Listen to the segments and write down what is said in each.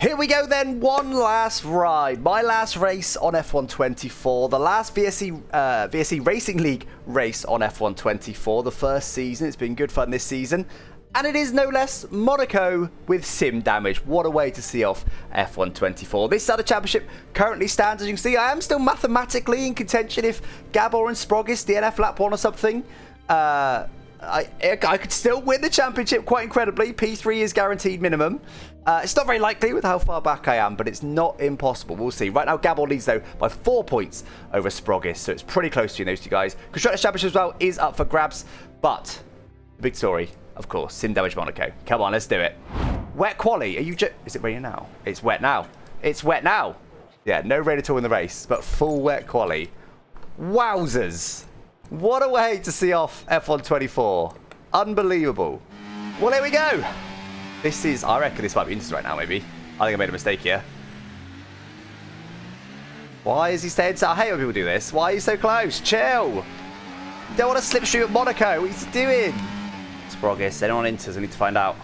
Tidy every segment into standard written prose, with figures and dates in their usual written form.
Here we go then, one last ride. My last race on F124. The last VSE Racing League race on F124. The first season. It's been good fun this season. And it is no less Monaco with sim damage. What a way to see off F124. This side of championship currently stands, as you can see. I am still mathematically in contention if Gabor and Sprogis, DNF lap 1 or something. I could still win the championship quite incredibly. P3 is guaranteed minimum. It's not very likely with how far back I am, but it's not impossible. We'll see. Right now, Gabor leads, though, by 4 points over Sprogis, so it's pretty close between those two guys. Constructors' Championship as well is up for grabs, but the big story, of course, sim damage Monaco. Come on, let's do it. Wet quali. Are you is it raining now? It's wet now. It's wet now. Yeah, no rain at all in the race, but full wet quali. Wowzers. What a way to see off F124. Unbelievable. Well, here we go. This is, I reckon this might be Inters right now, maybe. I think I made a mistake here. Why is he staying so? I hate when people do this. Why are you so close? Chill. You don't want to slipstream at Monaco. What are you doing? Sprogis, anyone on Inters? I need to find out.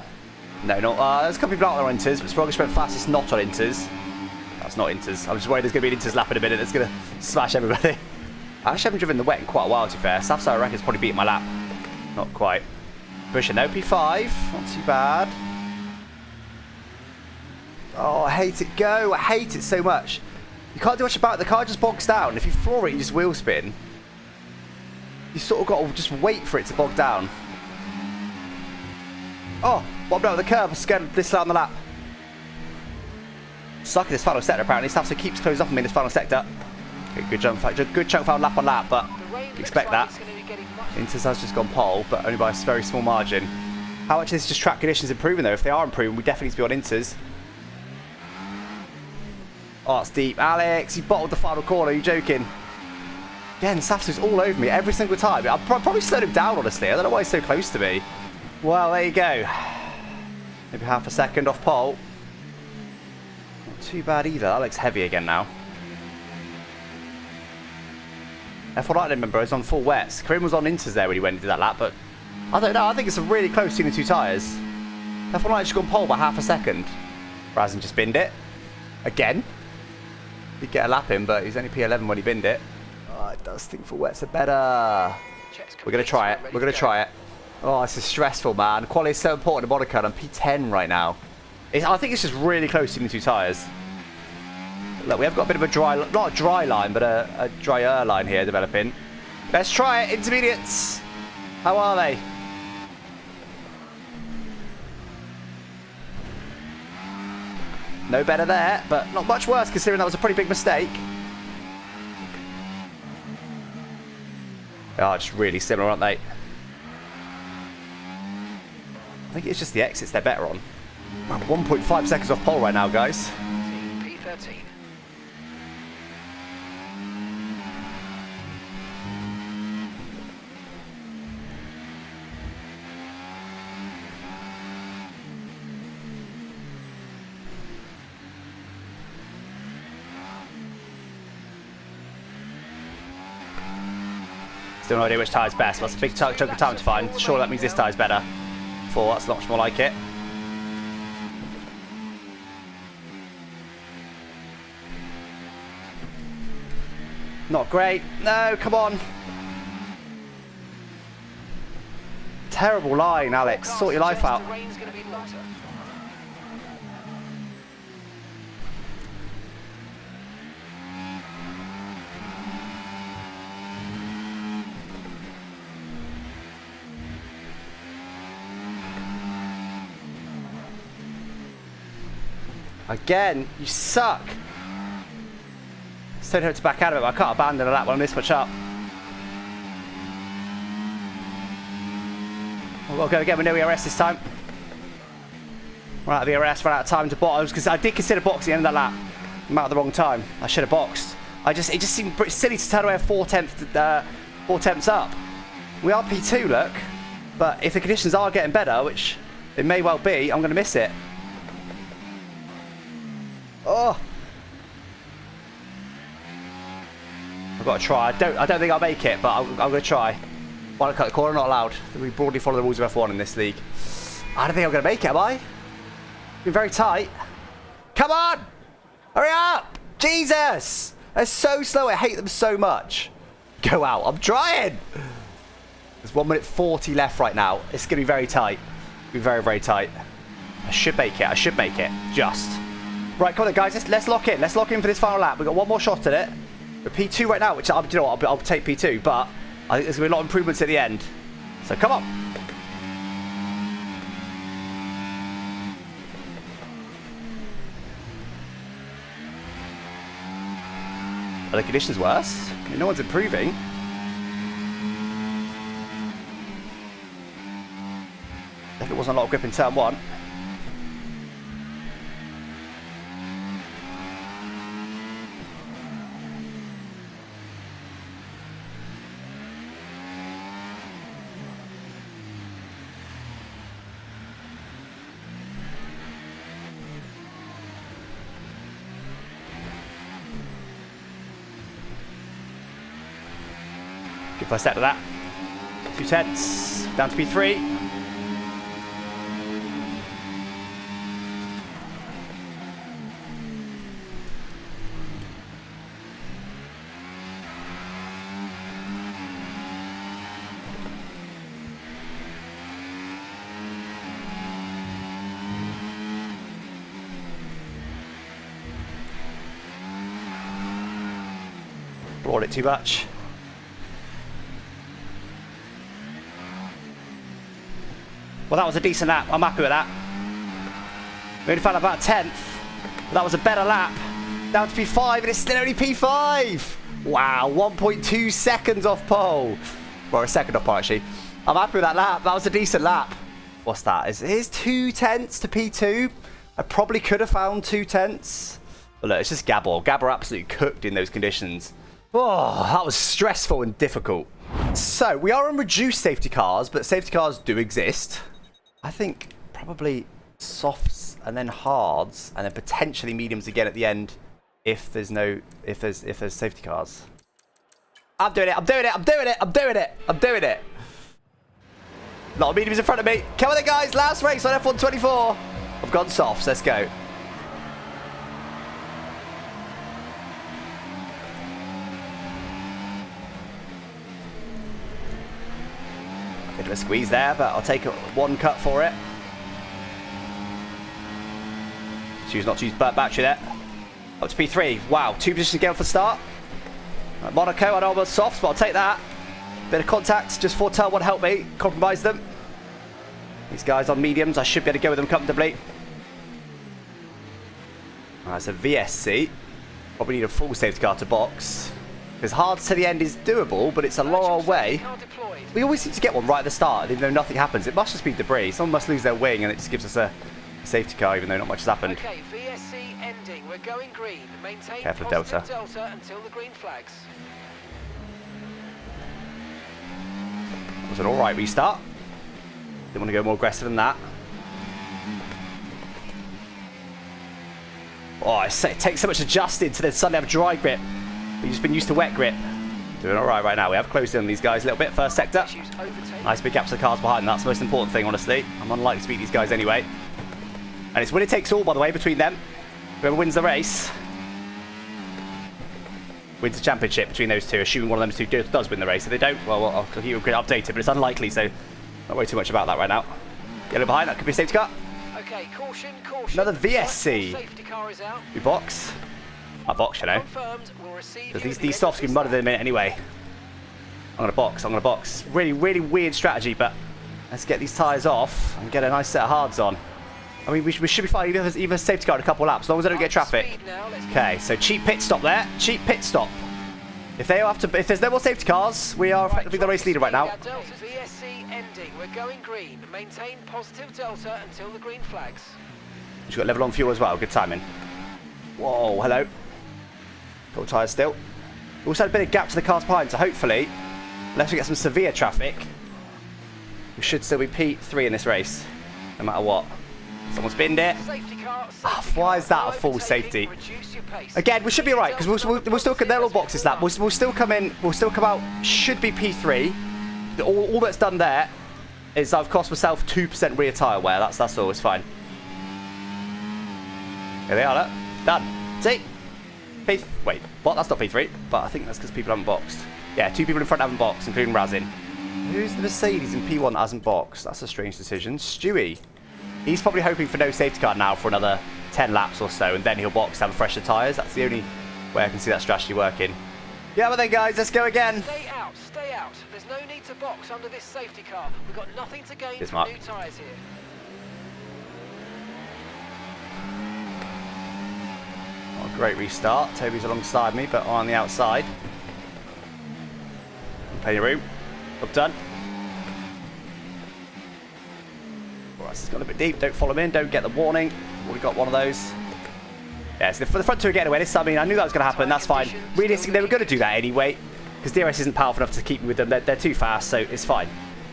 No, not. There's a couple of people out there on Inters, but Sprogis went fastest not on Inters. That's not Inters. I'm just worried there's going to be an Inters lap in a minute that's going to smash everybody. I actually haven't driven the wet in quite a while, to be fair. Safsar, I reckon, has probably beaten my lap. Not quite. Pushing though, P5. Not too bad. Oh, I hate it. Go. I hate it so much. You can't do much about it. The car just bogs down. If you floor it, you just wheel spin. You sort of got to just wait for it to bog down. Oh, bobbed out of the curb. Scared this on the lap. Stuck in this final sector, apparently. Safsar keeps closing up on me in this final sector. Okay, good chunk found lap on lap, but you expect that. Inters has just gone pole, but only by a very small margin. How much is just track conditions improving, though? If they are improving, we definitely need to be on Inters. Oh, it's deep. Alex, you bottled the final corner. Are you joking? Again, Safsar's all over me every single time. I'll probably slow him down, honestly. I don't know why he's so close to me. Well, there you go. Maybe half a second off pole. Not too bad either. That looks heavy again now. F1 Lightning, remember, is on full wets. Karim was on Inters there when he went and did that lap, but I don't know. I think it's a really close between the two tyres. F1 Lightning just gone pole by half a second. Razin just binned it. Again. He'd get a lap in, but he's only P11 when he binned it. Oh, it does think full wets are better. We're going to try it. We're going to try it. Oh, this is stressful, man. Quality is so important in Monaco, and I'm P10 right now. I think it's just really close between the two tyres. Look, we have got a bit of a dry, not a dry line, but a drier line here developing. Let's try it, intermediates. How are they? No better there, but not much worse considering that was a pretty big mistake. They are just really similar, aren't they? I think it's just the exits they're better on. 1.5 seconds off pole right now, guys. P13. Still no idea which tyre's best. That's a big chunk of time to find. Sure, that means this tyre's better. 4, that's much more like it. Not great. No, come on. Terrible line, Alex. Sort your life out. Again, you suck. Still hope to back out of it, but I can't abandon a lap when I'm this much up. We'll go again with no ERS this time. Run out of ERS, run out of time to bottoms, because I did consider boxing at the end of that lap. I'm out at the wrong time. I should have boxed. It just seemed pretty silly to turn away 4 tenths up. We are P2, look. But if the conditions are getting better, which it may well be, I'm going to miss it. Oh, I've got to try. I don't think I'll make it, but I'm going to try. Why not cut the corner? Not allowed. We broadly follow the rules of F1 in this league. I don't think I'm going to make it, am I? Been very tight. Come on! Hurry up! Jesus! They're so slow. I hate them so much. Go out. I'm trying. There's 1 minute 40 left right now. It's going to be very tight. Be very, very tight. I should make it. I should make it. Just. Right, come on, guys. Let's lock in. Let's lock in for this final lap. We've got one more shot at it. We're P2 right now, which, you know what, I'll take P2, but I think there's going to be a lot of improvements at the end. So, come on. Are the conditions worse? I mean, no one's improving. Definitely wasn't a lot of grip in turn 1. Good first step to that. 2 tenths. Down to P3. Brought it too much. Well, that was a decent lap. I'm happy with that. We only found about 10th. But that was a better lap. Down to P5, and it's still only P5. Wow, 1.2 seconds off pole. Well, a second off pole, actually. I'm happy with that lap. That was a decent lap. What's that? Here's 2 tenths to P2. I probably could have found 2 tenths. But look, it's just Gabor. Gabor absolutely cooked in those conditions. Oh, that was stressful and difficult. So, we are on reduced safety cars, but safety cars do exist. I think probably softs and then hards and then potentially mediums again at the end if there's safety cars. I'm doing it. I'm doing it. I'm doing it. I'm doing it. I'm doing it. A lot of mediums in front of me. Come on then, guys. Last race on F124. I've gone softs. Let's go. Bit of a squeeze there, but I'll take one cut for it. Choose not to use battery there. Up to P3. Wow, 2 positions again for the start. Monaco, I know I'm on softs, but I'll take that. Bit of contact just for turn 1 help me compromise them. These guys on mediums, I should be able to go with them comfortably. Alright, so VSC. Probably need a full safety car to box. Because hards to the end is doable, but it's a long way. We always seem to get one right at the start, even though nothing happens. It must just be debris. Someone must lose their wing, and it just gives us a safety car, even though not much has happened. Okay, VSC ending. We're going green. Maintain careful, delta until the green flags. It was an alright restart. Didn't want to go more aggressive than that. Oh, it takes so much adjusting to then suddenly have dry grip. We've just been used to wet grip. Doing alright right now. We have closed in on these guys a little bit. First sector. Nice big gaps of the cars behind. That's the most important thing, honestly. I'm unlikely to beat these guys anyway. And it's winner takes all, by the way, between them. Whoever wins the race wins the championship between those two, assuming one of them two does win the race. If they don't, well, I'll keep you updated, but it's unlikely, so don't worry too much about that right now. Yellow behind, that could be a safety car. Okay, caution, caution. Another VSC. Safety car is out. We box. I box, you know. Because these softs can mud in a minute anyway. I'm going to box, I'm going to box. Really, really weird strategy, but let's get these tyres off and get a nice set of hards on. I mean, we should be fine, even if there's safety car in a couple of laps, as long as I don't get traffic. Okay, so cheap pit stop there. Cheap pit stop. If there's no more safety cars, we are effectively the race leader right now. VSC ending. We're going green. Maintain positive delta until the green flags. We've got level on fuel as well. Good timing. Whoa, hello. Couple tyres still. We also had a bit of gap to the cars behind, so hopefully, unless we get some severe traffic, we should still be P3 in this race, no matter what. Someone's binned it. Why is that a full safety? Again, we should be alright, because we'll still come, they're all boxes lap. We'll still come in, we'll still come out, should be P3. All that's done there is I've cost myself 2% rear tyre wear. That's all, it's fine. Here they are, look. Done. See? Wait, what? That's not P3, but I think that's because people haven't boxed. Yeah, 2 people in front haven't boxed, including Razin. Who's the Mercedes in P1 that hasn't boxed? That's a strange decision. Stewie. He's probably hoping for no safety car now for another 10 laps or so, and then he'll box to have fresher tyres. That's the only way I can see that strategy working. Yeah, but then guys, let's go again. Stay out, stay out. There's no need to box under this safety car. We've got nothing to gain from new tyres here. Oh, great restart. Toby's alongside me, but on the outside. Plenty of room. Up done. Alright, this has gone a bit deep. Don't follow him in. Don't get the warning. Already got one of those. Yeah, so for the front two are getting away. This, I mean, I knew that was going to happen. That's fine. Realistically, they were going to do that anyway, because DRS isn't powerful enough to keep me with them. They're too fast, so it's fine.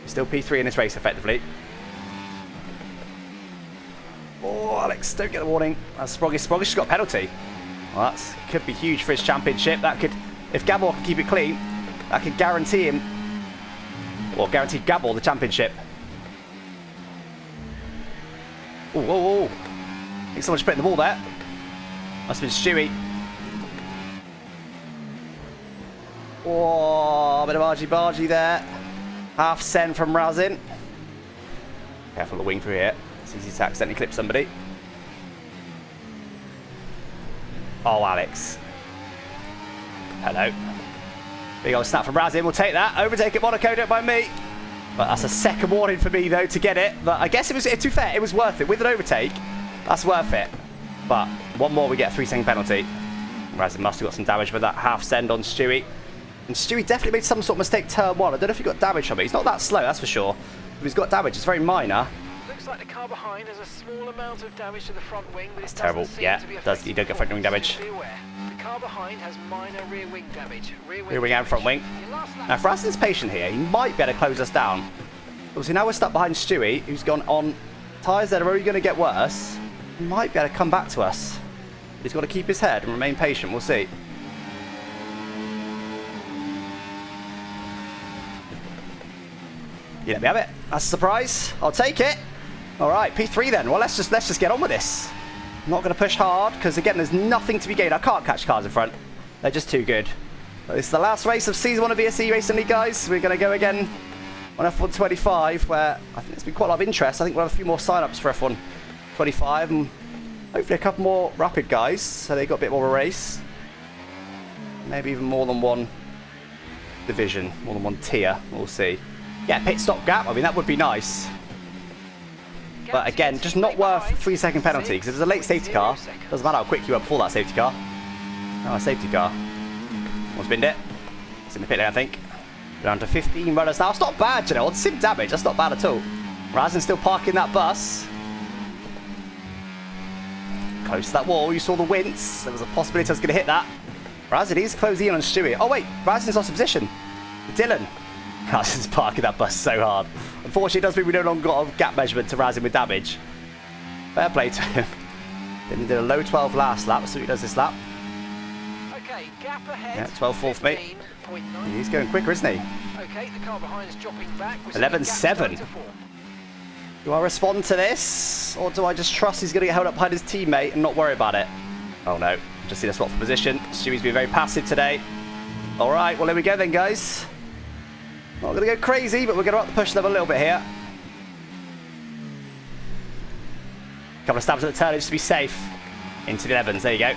Still P3 in this race, effectively. Oh, Alex, don't get the warning. That's Sproggish. Sproggish got a penalty. Well, that could be huge for his championship. That could, if Gabor can keep it clean, that could guarantee him, or guarantee Gabor the championship. Oh, whoa, whoa. I think someone's putting the ball there. Must have been Stewie. Oh, a bit of argy-bargy there. Half send from Razin. Careful of the wing through here. It's easy to accidentally clip somebody. Oh, Alex. Hello. Big old snap from Razin. We'll take that. Overtake at Monaco, don't mind me. But that's a second warning for me, though, to get it. But I guess it was, to be fair, it was worth it. With an overtake, that's worth it. But one more, we get a 3-second penalty. Razin must have got some damage with that half send on Stewie. And Stewie definitely made some sort of mistake turn 1. I don't know if he got damage from it. He's not that slow, that's for sure. If he's got damage, it's very minor. Looks like the car behind has a small amount of damage to the front wing, but that's terrible. Yeah, he does get front wing damage. The car behind has minor rear wing damage. Rear wing and front wing. Now, if Razin's patient here, he might be able to close us down. Obviously, now we're stuck behind Stewie, who's gone on tyres that are only going to get worse. He might be able to come back to us. He's got to keep his head and remain patient. We'll see. You let me have it. That's a surprise. I'll take it. All right, P3 then. Well, let's just get on with this. I'm not going to push hard because again, there's nothing to be gained. I can't catch cars in front. They're just too good. But this is the last race of season 1 of VSE Racing League, guys. We're going to go again on F1 25, where I think there's been quite a lot of interest. I think we'll have a few more sign-ups for F1 25 and hopefully a couple more rapid guys, so they got a bit more of a race. Maybe even more than one division, more than one tier. We'll see. Yeah, pit stop gap. I mean, that would be nice. But again, just not worth 3-second penalty, because if there's a late safety car, doesn't matter how quick you were before that safety car. Oh, a safety car. One's binned it. It's in the pit lane, I think. Down to 15 runners now. It's not bad, you know. On sim damage, that's not bad at all. Razin's still parking that bus. Close to that wall. You saw the wince. There was a possibility I was going to hit that. Razin is closing in on Stewie. Oh, wait. Razin's lost position. Dillon. Razin's parking that bus so hard. Unfortunately, it does mean we no longer got a gap measurement to Razin with damage. Fair play to him. Then he did a low 12 last lap. So he does this lap. Okay, gap ahead. Yeah, 12 fourth, mate. He's going quicker, isn't he? Okay, the car behind is dropping back. 11-7. Do I respond to this? Or do I just trust he's going to get held up behind his teammate and not worry about it? Oh no, just seen a swap for position. Stewie's been very passive today. Alright, well there we go then, guys. Not going to go crazy, but we're going to up the push level a little bit here. Couple of stabs at the turn just to be safe. Into the 11s, there you go.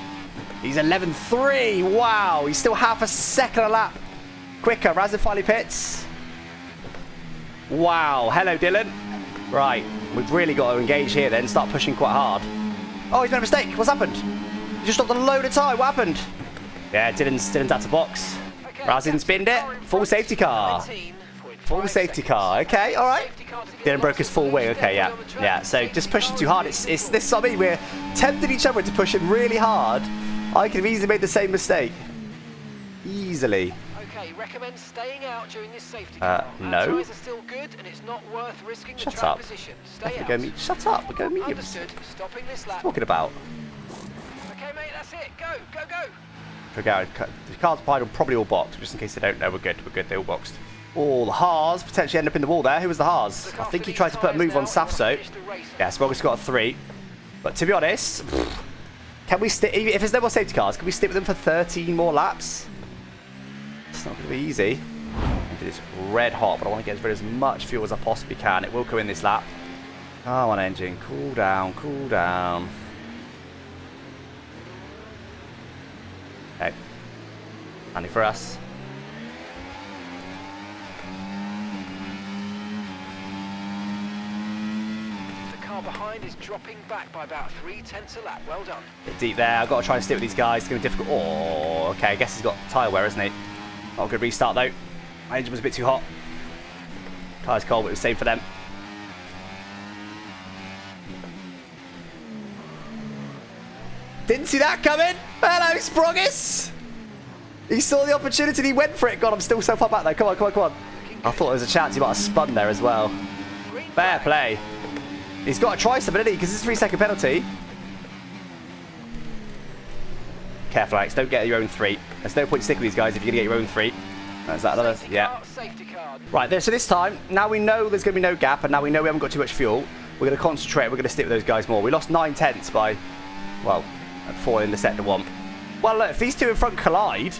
He's 11-3, wow, he's still half a second a lap quicker. Razin finally pits. Wow, hello Dillon. Right, we've really got to engage here then, start pushing quite hard. Oh, he's made a mistake, what's happened? He just stopped on a load of time, what happened? Yeah, Dillon's out of box. Razin's binned it, full safety car. Full safety car, okay, alright. Dillon broke his full wing, okay, yeah. Yeah, so just pushing too hard, it's this, I mean, we're tempting each other into pushing really hard. I could have easily made the same mistake. Easily. Okay, recommend staying out during this safety car. No. Tyres are still good and it's not worth risking the Shut track up. position. Stay out. Shut up, we're going mediums. Understood. Stopping this lap. What are you talking about? Okay, mate, that's it. Go, go, go. The cars behind will probably all boxed, just in case they don't know. We're good, they all boxed. Oh, the Haas potentially end up in the wall there. Who was the Haas? I think he tried to put a move on Safso. Yeah, Sproggish got a 3. But to be honest, Can we stick, if there's no more safety cars, can we stick with them for 13 more laps? It's not going to be easy. It is red hot, but I want to get rid of as much fuel as I possibly can. It will come in this lap. Come on, engine. Cool down, cool down. Okay. Handy for us. The car behind is dropping back by about 0.3 a lap. Well done. Bit deep there. I've got to try and stick with these guys. It's going to be difficult. Oh, okay. I guess he's got tyre wear, isn't he? Not a good restart, though. My engine was a bit too hot. Tyre's cold, but it was same for them. Didn't see that coming. Hello, Sproggis. He saw the opportunity and he went for it. God, I'm still so far back there. Come on, come on, come on. I thought there was a chance he might have spun there as well. Fair play. He's got to try something, isn't he? Because it's a 3-second penalty. Careful, Alex. Don't get your own 3. There's no point sticking with these guys if you're going to get your own 3. That's that another? Yeah. Right, so this time, now we know there's going to be no gap, and now we know we haven't got too much fuel. We're going to concentrate. We're going to stick with those guys more. We lost 9 tenths by, well, falling the sector 1. Well, look, if these two in front collide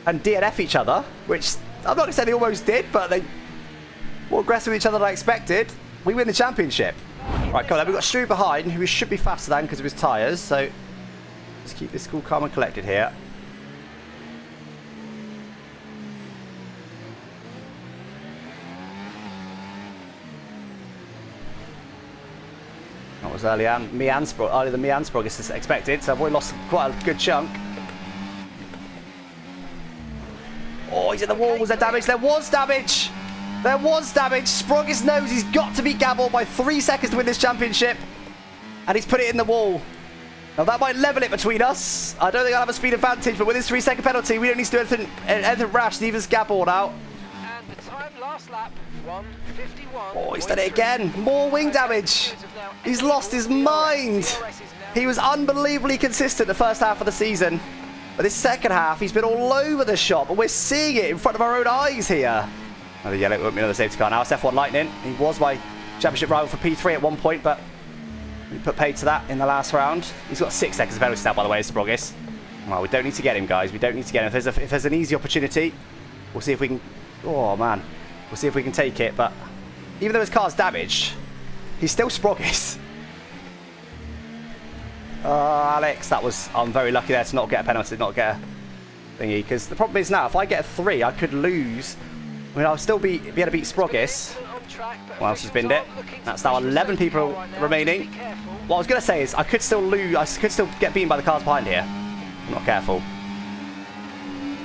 and DNF each other, which I'm not going to say they almost did, but they more aggressive with each other than I expected, we win the championship. Right, come on, we've got Stu behind, who should be faster than because of his tyres, so let's keep this cool, calm and collected here. That was earlier than me and Sprog is expected, so I've already lost quite a good chunk. Oh, he's in the wall. Was there damage? There was damage. There was damage. Sproggis knows he's got to beat Gabble by 3 seconds to win this championship. And he's put it in the wall. Now that might level it between us. I don't think I'll have a speed advantage, but with this 3-second penalty, we don't need to do anything rash to even Gabble out. And the time last lap, 1:51. Oh, he's done it again. More wing damage. He's lost his mind. He was unbelievably consistent the first half of the season. But this second half, he's been all over the shop. And we're seeing it in front of our own eyes here. Another yellow, won't be another safety car now. It's F1 Lightning. He was my championship rival for P3 at one point, but we put paid to that in the last round. He's got 6 seconds of penalty now, by the way, Sproggis. Well, we don't need to get him, guys. We don't need to get him. If there's an easy opportunity, we'll see if we can... Oh, man. We'll see if we can take it, but even though his car's damaged, he's still Sproggis. Alex, that was... I'm very lucky there to not get a penalty, not get a thingy, because the problem is now, if I get a 3, I could lose. I mean, I'll still be able to beat Sproggis. What else has binned it? That's now 11 people remaining. What I was going to say is, I could still lose, I could still get beaten by the cars behind here. I'm not careful.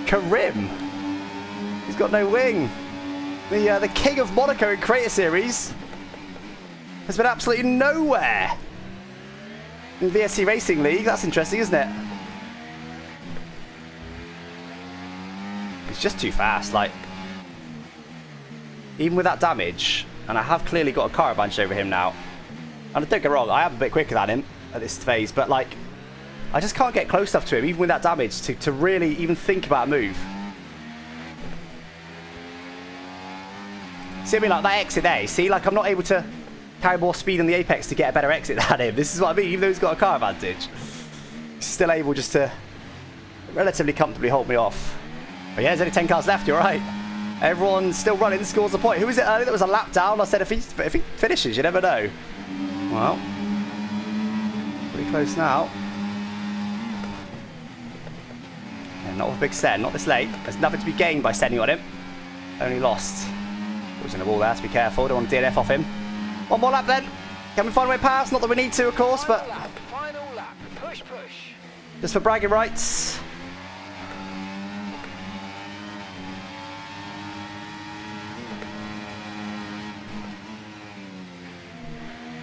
Karim. He's got no wing. The king of Monaco in Creator Series has been absolutely nowhere in VSE Racing League. That's interesting, isn't it? It's just too fast. Like, even with that damage, and I have clearly got a car advantage over him now. And don't get me wrong, I am a bit quicker than him at this phase, but like, I just can't get close enough to him, even with that damage, to really even think about a move. See what I mean? Like that exit there, see? Like, I'm not able to carry more speed on the apex to get a better exit than him. This is what I mean, even though he's got a car advantage. He's still able just to relatively comfortably hold me off. But yeah, there's only 10 cars left, you're right. Everyone's still running, scores a point. Who was it earlier that was a lap down? I said if he finishes, you never know. Well, pretty close now. Yeah, not with a big send, not this late. There's nothing to be gained by sending on him. Only lost. Was in the wall there, to be careful. Don't want to DNF off him. One more lap then. Can we find a way past? Not that we need to, of course, but Final lap. Push, push. just for bragging rights.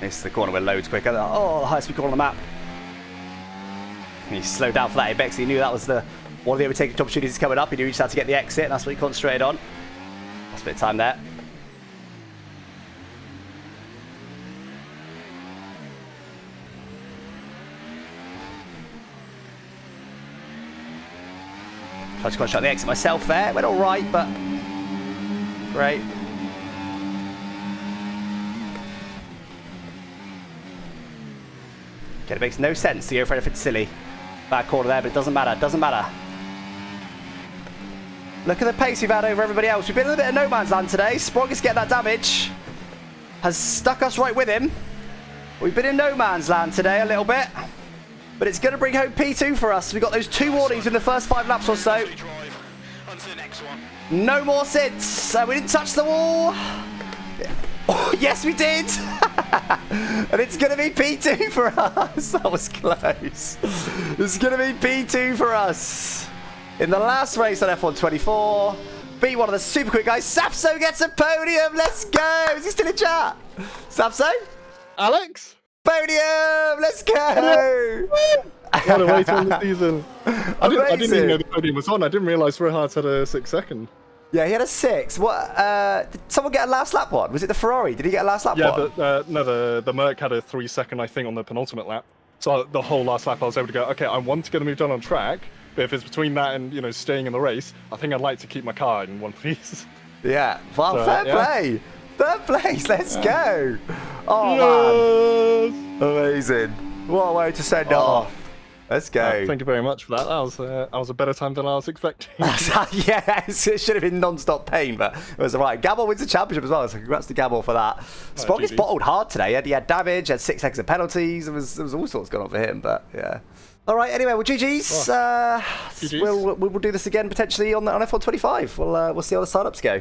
It's the corner went loads quicker. Oh, the highest speed corner on the map. He slowed down for that apex. He knew that was one of the overtaking opportunities coming up. He knew he just had to get the exit, and that's what he concentrated on. Lost a bit of time there. Tried to concentrate on the exit myself there. Went all right, but great. It makes no sense to go for anything silly. Bad corner there, but it doesn't matter. Doesn't matter. Look at the pace we've had over everybody else. We've been in a bit of no man's land today. Sprog is getting that damage. Has stuck us right with him. We've been in no man's land today a little bit. But it's going to bring home P2 for us. We got those 2 warnings in the first 5 laps or so. No more sits. We didn't touch the wall. Oh, yes, we did. And it's going to be P2 for us. That was close. It's going to be P2 for us. In the last race on F124, beat one of the super quick guys. Safso gets a podium. Let's go. Is he still in chat? Safso? Alex? Podium. Let's go. What a way to end the season. I didn't even know the podium was on. I didn't realise Rohart had a 6 second. Yeah, he had a 6. What? Did someone get a last lap one? Was it the Ferrari? Did he get a last lap one? Yeah, but no, the Merc had a 3 second, I think, on the penultimate lap. So the whole last lap, I was able to go, okay, I want to get a move done on track, but if it's between that and, you know, staying in the race, I think I'd like to keep my car in one piece. Yeah. Well, so, fair play. Third place. Let's go. Oh, yes. Man. Amazing. What a way to send it off. Let's go. Thank you very much for that. That was a better time than I was expecting. Yeah, it should have been non-stop pain, but it was all right. Gabor wins the championship as well, so congrats to Gabor for that. Sprog is bottled hard today. He had damage, had 6 seconds of penalties. There was all sorts going on for him, but yeah. All right. Anyway, well, GG's. GG's. We'll do this again potentially on F125. We'll see how the sign-ups go.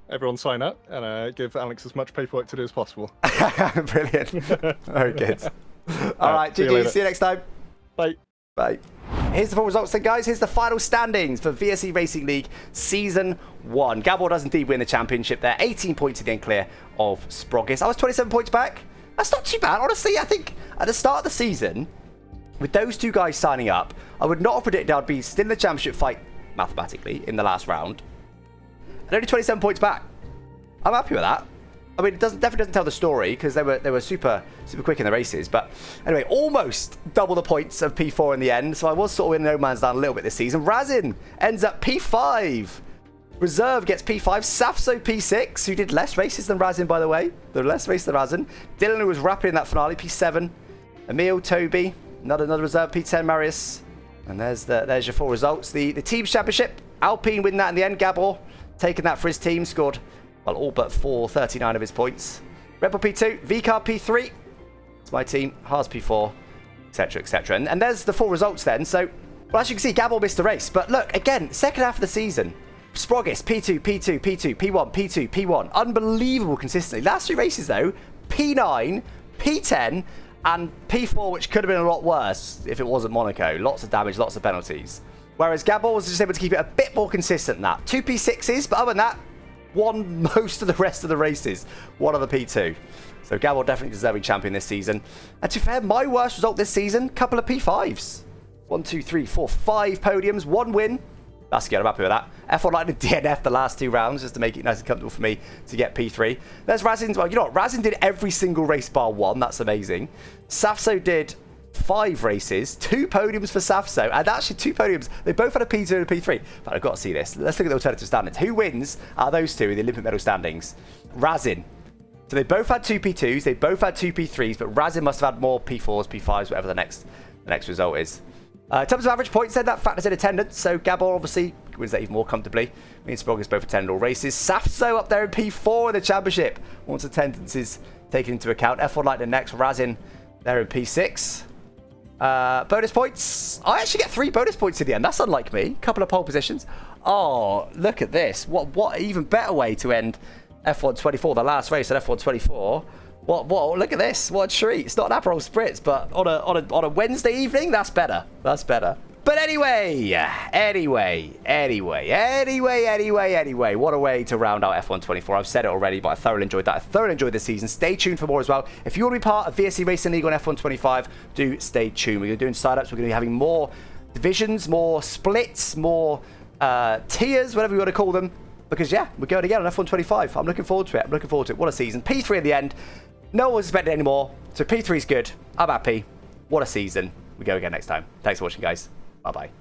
Everyone sign up and give Alex as much paperwork to do as possible. Brilliant. Very good. All right. GG's. See you next time. Bye. Bye. Here's the full results then, guys. Here's the final standings for VSE Racing League Season 1. Gabor does indeed win the championship there. 18 points to the end clear of Sprogis. I was 27 points back. That's not too bad. Honestly, I think at the start of the season, with those 2 guys signing up, I would not have predicted I'd be still in the championship fight, mathematically, in the last round. And only 27 points back. I'm happy with that. I mean, it definitely doesn't tell the story because they were super quick in the races. But anyway, almost double the points of P4 in the end. So I was sort of in no man's land a little bit this season. Razin ends up P5. Reserve gets P5. Safso P6, who did less races than Razin, by the way. The less races than Razin. Dylan, who was rapid in that finale, P7. Emil, Toby, another reserve, P10, Marius. And there's your full results. The Teams Championship, Alpine win that in the end. Gabor taking that for his team, scored, well, all but 439 of his points. Red Bull P2, VCAR P3. It's my team. Haas P4, etc., etc. And there's the full results then. So, well, as you can see, Gabor missed the race. But look, again, second half of the season, Sprogis, P2, P2, P2, P1, P2, P1. Unbelievable consistency. Last 3 races, though, P9, P10, and P4, which could have been a lot worse if it wasn't Monaco. Lots of damage, lots of penalties. Whereas Gabor was just able to keep it a bit more consistent than that. 2 P6s, but other than that, won most of the rest of the races. One other P2. So Gabor definitely deserving champion this season. And to be fair, my worst result this season, couple of P5s. 1, 2, 3, 4, 5 podiums, 1 win. That's good, I'm happy with that. F1 Lightning DNF the last 2 rounds just to make it nice and comfortable for me to get P3. There's Razin's, well, you know what, Razin did every single race bar 1, that's amazing. Safso did 5 races, 2 podiums for Safso, and actually 2 podiums. They both had a P2 and a P3. But I've got to see this. Let's look at the alternative standings. Who wins out of those 2 in the Olympic medal standings? Razin. So they both had 2 P2s, they both had 2 P3s, but Razin must have had more P4s, P5s, whatever the next result is. In terms of average points, then that factors in attendance. So Gabor obviously wins that even more comfortably. Me and Sprogis both attended all races. Safso up there in P4 in the championship once attendance is taken into account. F1 Lightning next. Razin there in P6. Bonus points. I actually get 3 bonus points in the end. That's unlike me. Couple of pole positions. Oh, look at this. What even better way to end F124, the last race at F124. What? Look at this. What a treat. It's not an Aperol Spritz, but on a Wednesday evening, that's better. That's better. But anyway, what a way to round out F124. I've said it already, but I thoroughly enjoyed that. I thoroughly enjoyed this season. Stay tuned for more as well. If you want to be part of VSE Racing League on F125, do stay tuned. We're going to be doing sign-ups. We're going to be having more divisions, more splits, more tiers, whatever you want to call them. Because, yeah, we're going again on F125. I'm looking forward to it. What a season. P3 in the end. No one was expecting anymore. So P3 is good. I'm happy. What a season. We go again next time. Thanks for watching, guys. Bye-bye.